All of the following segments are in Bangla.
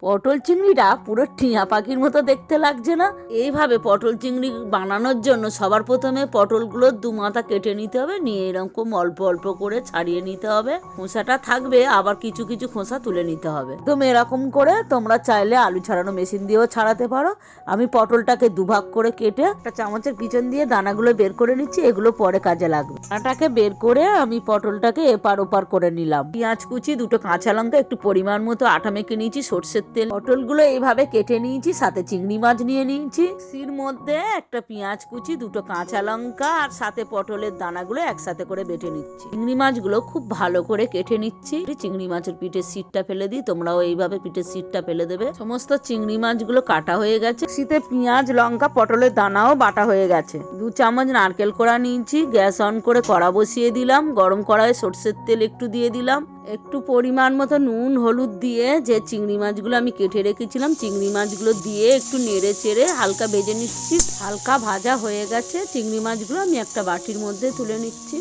পটল চিংড়িটা পুরো টিয়া পাখির মতো দেখতে লাগছে না? এইভাবে পটল চিংড়ি বানানোর জন্য সবার প্রথমে পটলগুলো দু মাথা কেটে নিতে হবে, নিয়ে এরকম অল্প অল্প করে ছাড়িয়ে নিতে হবে। খোসাটা থাকবে, আবার কিছু কিছু খোসা তুলে নিতে হবে। একদম এরকম করে তোমরা চাইলে আলু ছাড়ানো মেশিন দিয়েও ছাড়াতে পারো। আমি পটলটাকে দুভাগ করে কেটে একটা চামচের পিছন দিয়ে দানাগুলো বের করে নিচ্ছি, এগুলো পরে কাজে লাগবে। দানাটাকে বের করে আমি পটলটাকে এপার ওপার করে নিলাম। পেঁয়াজ কুচি, দুটো কাঁচা লঙ্কা, একটু পরিমাণ মতো আটা মেখে নিয়েছি, সর্ষের তেল, পটলগুলো এইভাবে কেটে নিয়েছি, সাথে চিংড়ি মাছ নিয়ে নিয়েছি। মিক্সির মধ্যে একটা পেঁয়াজ কুচি, দুটো কাঁচা লঙ্কা আর সাথে পটলের দানাগুলো একসাথে করে বেটে নিচ্ছি। চিংড়ি মাছগুলো খুব ভালো করে কেটে নিচ্ছি। চিংড়ি মাছের পিঠের সিটটা ফেলে দিই, তোমরাও এইভাবে পিঠের সিটটা ফেলে দেবে। সমস্ত চিংড়ি মাছগুলো কাটা হয়ে গেছে। শীতে পেঁয়াজ লঙ্কা পটলের দানাও বাটা হয়ে গেছে। 2 চামচ নারকেল কোড়া নিয়েছি। গ্যাস অন করে কড়া বসিয়ে দিলাম। গরম কড়াইয়ে সর্ষের তেল একটু দিয়ে দিলাম। একটু পরিমাণ মতো নুন হলুদ দিয়ে যে চিংড়ি মাছগুলো আমি কেটে রেখেছিলাম, চিংড়ি মাছগুলো দিয়ে একটু নেড়ে চেড়ে হালকা ভেজে নিচ্ছি। হালকা ভাজা হয়ে গেছে চিংড়ি মাছগুলো, আমি একটা বাটির মধ্যে তুলে নিচ্ছি।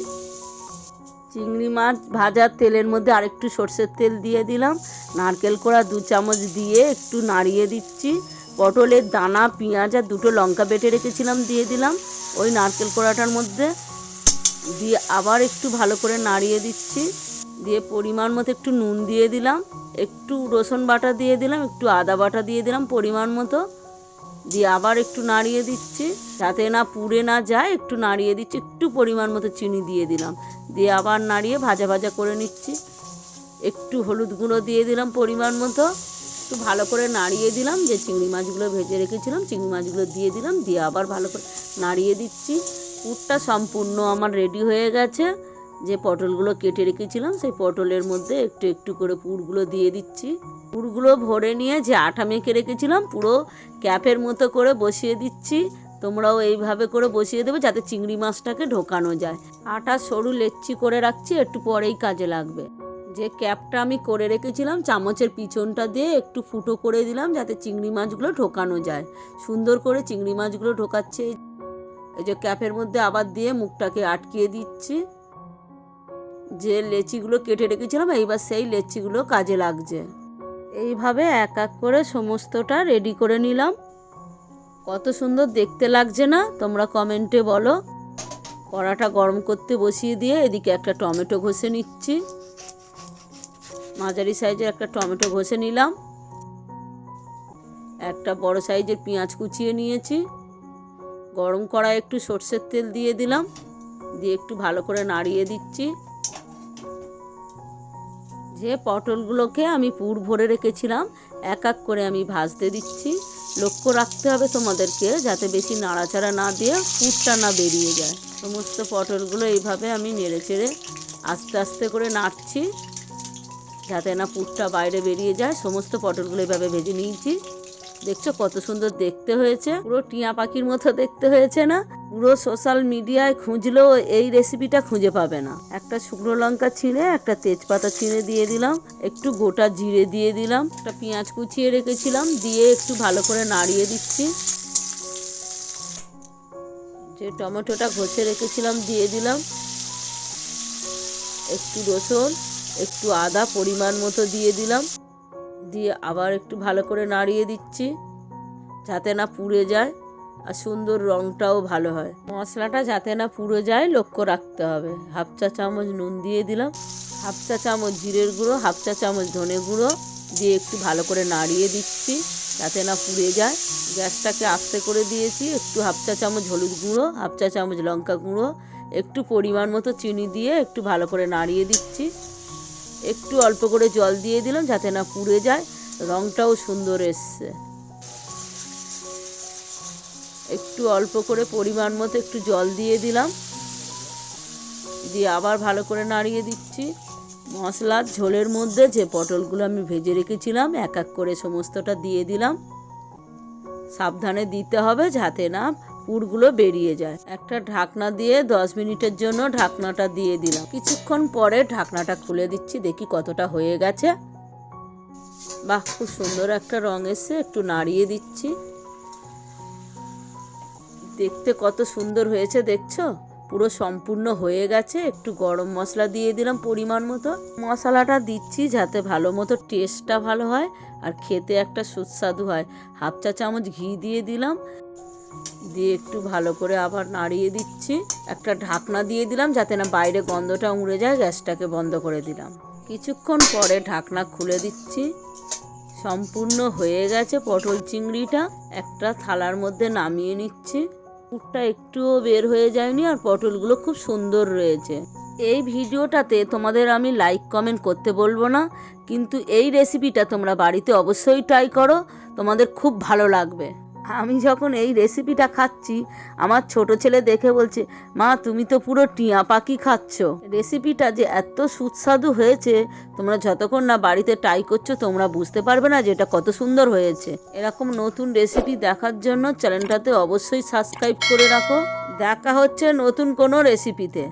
চিংড়ি মাছ ভাজার তেলের মধ্যে আরেকটু সর্ষের তেল দিয়ে দিলাম। নারকেল কোড়া 2 চামচ দিয়ে একটু নাড়িয়ে দিচ্ছি। পটলের দানা, পেঁয়াজ আর দুটো লঙ্কা বেটে রেখেছিলাম দিয়ে দিলাম ওই নারকেল কোড়াটার মধ্যে, দিয়ে আবার একটু ভালো করে নাড়িয়ে দিচ্ছি। দিয়ে পরিমাণ মতো একটু নুন দিয়ে দিলাম, একটু রসুন বাটা দিয়ে দিলাম, একটু আদা বাটা দিয়ে দিলাম পরিমাণ মতো, দিয়ে আবার একটু নাড়িয়ে দিচ্ছি যাতে না পুড়ে না যায়। একটু নাড়িয়ে দিচ্ছি, একটু পরিমাণ মতো চিনি দিয়ে দিলাম, দিয়ে আবার নাড়িয়ে ভাজা ভাজা করে নিচ্ছি। একটু হলুদ গুঁড়ো দিয়ে দিলাম পরিমাণ মতো, একটু ভালো করে নাড়িয়ে দিলাম। যে চিংড়ি মাছগুলো ভেজে রেখেছিলাম চিংড়ি মাছগুলো দিয়ে দিলাম, দিয়ে আবার ভালো করে নাড়িয়ে দিচ্ছি। পুরটা সম্পূর্ণ আমার রেডি হয়ে গেছে। যে পটলগুলো কেটে রেখেছিলাম সেই পটলের মধ্যে একটু একটু করে পুরগুলো দিয়ে দিচ্ছি। পুরগুলো ভরে নিয়ে যে আটা মেখে রেখেছিলাম পুরো ক্যাপের মতো করে বসিয়ে দিচ্ছি। তোমরাও এইভাবে করে বসিয়ে দেবে যাতে চিংড়ি মাছটাকে ঢোকানো যায়। আটা সরু লেচি করে রাখছি, একটু পরেই কাজে লাগবে। যে ক্যাপটা আমি করে রেখেছিলাম চামচের পিছনটা দিয়ে একটু ফুটো করে দিলাম যাতে চিংড়ি মাছগুলো ঢোকানো যায়। সুন্দর করে চিংড়ি মাছগুলো ঢোকাচ্ছে। এই যে ক্যাপের মধ্যে আবার দিয়ে মুখটাকে আটকিয়ে দিচ্ছি। যে লেচিগুলো কেটে রেখেছিলাম এইবার সেই লেচিগুলো কাজে লাগছে। এইভাবে এক এক করে সমস্তটা রেডি করে নিলাম। কত সুন্দর দেখতে লাগছে না? তোমরা কমেন্টে বলো। কড়াটা গরম করতে বসিয়ে দিয়ে এদিকে একটা টমেটো ঘষে নিচ্ছি। মাঝারি সাইজের একটা টমেটো ঘষে নিলাম। একটা বড় সাইজের পেঁয়াজ কুচিয়ে নিয়েছি। গরম কড়ায় একটু সর্ষের তেল দিয়ে দিলাম, দিয়ে একটু ভালো করে নাড়িয়ে দিচ্ছি। যে পটলগুলোকে আমি পুর ভরে রেখেছিলাম এক এক করে আমি ভাজতে দিচ্ছি। লক্ষ্য রাখতে হবে তোমাদেরকে যাতে বেশি নাড়াচাড়া না দিয়ে পুরটা না বেরিয়ে যায়। সমস্ত পটলগুলো এইভাবে আমি নেড়ে চেড়ে আস্তে আস্তে করে নাড়ছি যাতে না পুরটা বাইরে বেরিয়ে যায়। সমস্ত পটলগুলো এইভাবে ভেজে নিয়েছি। দেখছো কত সুন্দর দেখতে হয়েছে? পুরো টিয়া পাখির মতো দেখতে হয়েছে না? পুরো সোশ্যাল মিডিয়ায় খুঁজলেও এই রেসিপিটা খুঁজে পাবে না। একটা শুকনো লঙ্কা ছিঁড়ে, একটা তেজপাতা ছিঁড়ে দিয়ে দিলাম, একটু গোটা জিরে দিয়ে দিলাম, একটা পেঁয়াজ কুচিয়ে রেখেছিলাম দিয়ে একটু ভালো করে নাড়িয়ে দিচ্ছি। যে টমেটোটা ঘষে রেখেছিলাম দিয়ে দিলাম, একটু রসুন একটু আদা পরিমাণ মতো দিয়ে দিলাম, দিয়ে আবার একটু ভালো করে নাড়িয়ে দিচ্ছি যাতে না পুড়ে যায় আর সুন্দর রঙটাও ভালো হয়। মশলাটা যাতে না পুড়ে যায় লক্ষ্য রাখতে হবে। 1/2 চা চামচ নুন দিয়ে দিলাম, 1/2 চা চামচ জিরের গুঁড়ো, 1/2 চা চামচ ধনে গুঁড়ো দিয়ে একটু ভালো করে নাড়িয়ে দিচ্ছি যাতে না পুড়ে যায়। গ্যাসটাকে আস্তে করে দিয়েছি। একটু 1/2 চা চামচ হলুদ গুঁড়ো, 1/2 চা চামচ লঙ্কা গুঁড়ো, একটু পরিমাণ মতো চিনি দিয়ে একটু ভালো করে নাড়িয়ে দিচ্ছি। একটু অল্প করে জল দিয়ে দিলাম যাতে না পুড়ে যায়, রঙটাও সুন্দর এসছে। একটু অল্প করে পরিমাণ মতো একটু জল দিয়ে দিলাম, দিয়ে আবার ভালো করে নাড়িয়ে দিচ্ছি। মশলার ঝোলের মধ্যে যে পটলগুলো আমি ভেজে রেখেছিলাম এক এক করে সমস্তটা দিয়ে দিলাম। সাবধানে দিতে হবে যাতে না পুরগুলো বেরিয়ে যায়। একটা ঢাকনা দিয়ে 10 মিনিটের জন্য ঢাকনাটা দিয়ে দিলাম। কিছুক্ষণ পরে ঢাকনাটা খুলে দিচ্ছি, দেখি কতটা হয়ে গেছে। বাহ, খুব সুন্দর একটা রং এসছে। একটু নাড়িয়ে দিচ্ছি। দেখতে কত সুন্দর হয়েছে দেখছো? পুরো সম্পূর্ণ হয়ে গেছে। একটু গরম মশলা দিয়ে দিলাম পরিমাণ মতো। মশলাটা দিচ্ছি যাতে ভালো মতো টেস্টটা ভালো হয় আর খেতে একটা সুস্বাদু হয়। 1/2 চা চামচ ঘি দিয়ে দিলাম, দিয়ে একটু ভালো করে আবার নাড়িয়ে দিচ্ছি। একটা ঢাকনা দিয়ে দিলাম যাতে না বাইরে গন্ধটা উড়ে যায়। গ্যাসটাকে বন্ধ করে দিলাম। কিছুক্ষণ পরে ঢাকনা খুলে দিচ্ছি। সম্পূর্ণ হয়ে গেছে পটল চিংড়িটা। একটা থালার মধ্যে নামিয়ে নিচ্ছি। পুরটা একটুও বের হয়ে যায়নি আর পটলগুলো খুব সুন্দর রয়েছে। এই ভিডিওটাতে তোমাদের আমি লাইক কমেন্ট করতে বলবো না, কিন্তু এই রেসিপিটা তোমরা বাড়িতে অবশ্যই ট্রাই করো, তোমাদের খুব ভালো লাগবে। আমি যখন এই রেসিপিটা খাচ্ছি আমার ছোট ছেলে দেখে বলছে, মা তুমি তো পুরো টিয়া পাখি খাচ্ছ। রেসিপিটা যে এত সুস্বাদু হয়েছে তোমরা যতক্ষণ না বাড়িতে ট্রাই করছো তোমরা বুঝতে পারবে না যে এটা কত সুন্দর হয়েছে। এরকম নতুন রেসিপি দেখার জন্য চ্যানেলটাতে অবশ্যই সাবস্ক্রাইব করে রাখো। দেখা হচ্ছে নতুন কোনো রেসিপিতে।